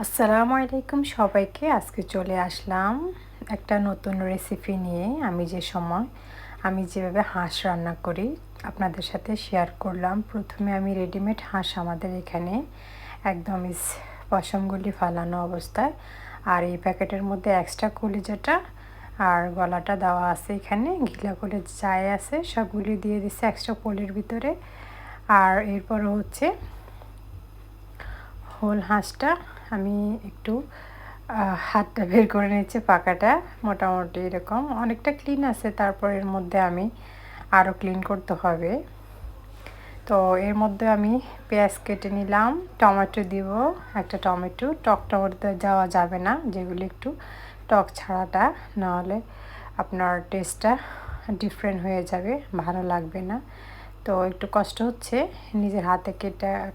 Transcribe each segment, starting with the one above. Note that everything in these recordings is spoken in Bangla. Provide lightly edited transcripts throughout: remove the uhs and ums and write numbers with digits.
আসসালামু আলাইকুম সবাইকে। আজকে চলে আসলাম একটা নতুন রেসিপি নিয়ে। আমি যেভাবে হাঁস রান্না করি আপনাদের সাথে শেয়ার করলাম। প্রথমে আমি রেডিমেড হাঁস আমাদের এখানে একদমই পশমগুলি ফালানো অবস্থায়, আর এই প্যাকেটের মধ্যে এক্সট্রা কলিজাটা আর গলাটা দেওয়া আছে। এখানে ঘিলা করে যাই আছে সবগুলি দিয়ে দিচ্ছে এক্সট্রা পলির ভিতরে। আর এরপর হচ্ছে হোল হাঁসটা আমি একটু হাতটা বের করে নিচ্ছে, পাকাটা মোটামুটি এরকম অনেকটা ক্লিন আছে। তারপর এর মধ্যে আমি আরও ক্লিন করতে হবে। তো এর মধ্যে আমি পেঁয়াজ কেটে নিলাম, টমেটো দিব, একটা টমেটো। টক টমেটো যাওয়া যাবে না, যেগুলি একটু টক ছাড়াটা, নাহলে আপনার টেস্টটা ডিফারেন্ট হয়ে যাবে, ভালো লাগবে না। তো একটু কষ্ট হচ্ছে নিজের হাতে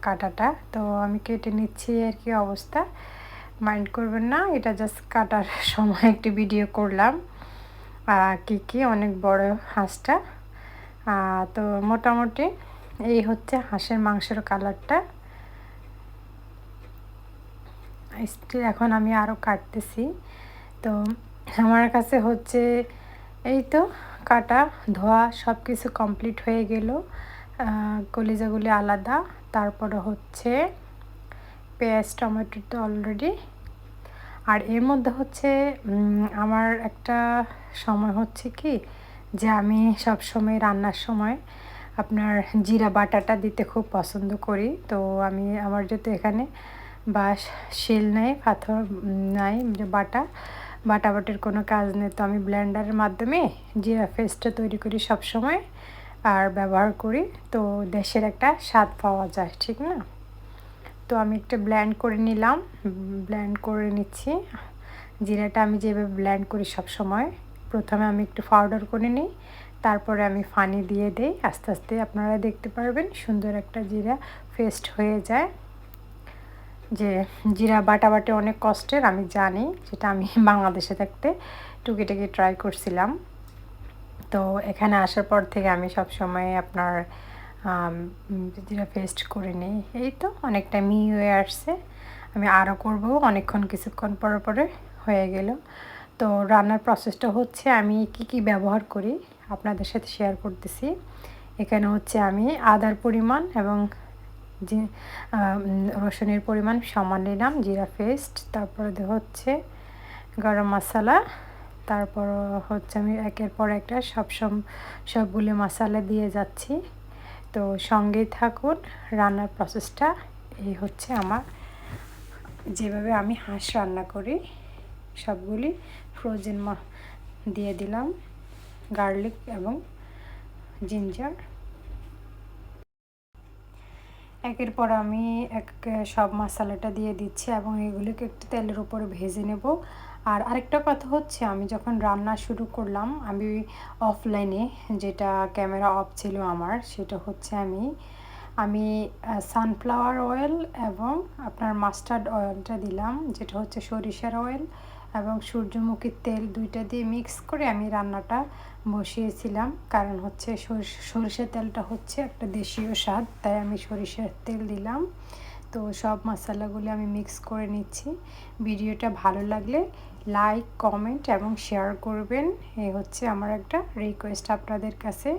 কাটাটা, তো আমি কেটে নিচ্ছি আর কি। অবস্থা মাইন্ড করবেন না, এটা জাস্ট কাটার সময় একটি ভিডিও করলাম। কি অনেক বড় হাঁসটা। তো মোটামুটি এই হচ্ছে হাঁসের মাংসের কালারটা। স্টিল এখন আমি আরও কাটতেছি। তো আমার কাছে হচ্ছে এই তো কাটা ধোয়া সব কিছু কমপ্লিট হয়ে গেল। কলিজাগুলি আলাদা, তারপরে হচ্ছে পেঁয়াজ টমেটো তো অলরেডি। আর এর মধ্যে হচ্ছে আমার একটা সময় হচ্ছে কি, যে আমি সব সময় রান্নার সময় আপনার জিরা বাটাটা দিতে খুব পছন্দ করি। তো আমার যেহেতু এখানে বাঁশ শিল নেই, পাথর নাই, যে বাটাবাটির কোনো কাজ নেই, তো আমি ব্লেন্ডারের মাধ্যমে জিরা পেস্টটা তৈরি করি সব সময় আর ব্যবহার করি। তো দেশের একটা স্বাদ পাওয়া যায়, ঠিক না? তো আমি একটা ব্লেন্ড করে নিচ্ছি। জিরাটা আমি যেভাবে ব্লেন্ড করি সব সময়, প্রথমে আমি একটু পাউডার করে নিই, তারপরে আমি পানি দিয়ে দেই। আস্তে আস্তে আপনারা দেখতে পারবেন সুন্দর একটা জিরা পেস্ট হয়ে যায়। যে জিরা বাটাবাটি অনেক কষ্টের আমি জানি, যেটা আমি বাংলাদেশে থাকতে টুকিটাকি ট্রাই করছিলাম। তো এখানে আসার পর থেকে আমি সব সময় আপনার জিরা পেস্ট করে নিই। এই তো অনেকটা হয়ে আসছে, আমি আরও করব কিছুক্ষণ পরে হয়ে গেল। তো রান্নার প্রসেসটা হচ্ছে আমি কি ব্যবহার করি আপনাদের সাথে শেয়ার করতেছি। এখানে হচ্ছে আমি আদার পরিমাণ এবং রসুনের পরিমাণ সমান নিলাম, জিরা পেস্ট, তারপরে হচ্ছে গরম মশলা, তারপর হচ্ছে আমি একের পর একটা সবগুলো মশলা দিয়ে যাচ্ছি। তো সঙ্গেই থাকুন, রান্নার প্রসেসটা এই হচ্ছে আমার, যেভাবে আমি হাঁস রান্না করি। সবগুলি ফ্রোজেন দিয়ে দিলাম, গার্লিক এবং জিঞ্জার। একের পর আমি সব মশলাটা দিয়ে দিচ্ছি এবং এগুলিকে একটু তেলের উপরে ভেজে নেব। আর আরেকটা কথা হচ্ছে, আমি যখন রান্না শুরু করলাম আমি অফলাইনে, যেটা ক্যামেরা অফ ছিল আমার, সেটা হচ্ছে আমি সানফ্লাওয়ার অয়েল এবং আপনার মাস্টার্ড অয়েলটা দিলাম, যেটা হচ্ছে সরিষার অয়েল এবং সূর্যমুখীর তেল, দুইটা দিয়ে মিক্স করে আমি রান্নাটা বসিয়েছিলাম। কারণ হচ্ছে সরিষার তেলটা হচ্ছে একটা দেশীয় স্বাদ, তাই আমি সরিষার তেল দিলাম। তো সব মশলাগুলো আমি মিক্স করে নিচ্ছি। ভিডিওটা ভালো লাগলে লাইক, কমেন্ট এবং শেয়ার করবেন, এই হচ্ছে আমার একটা রিকোয়েস্ট আপনাদের কাছে।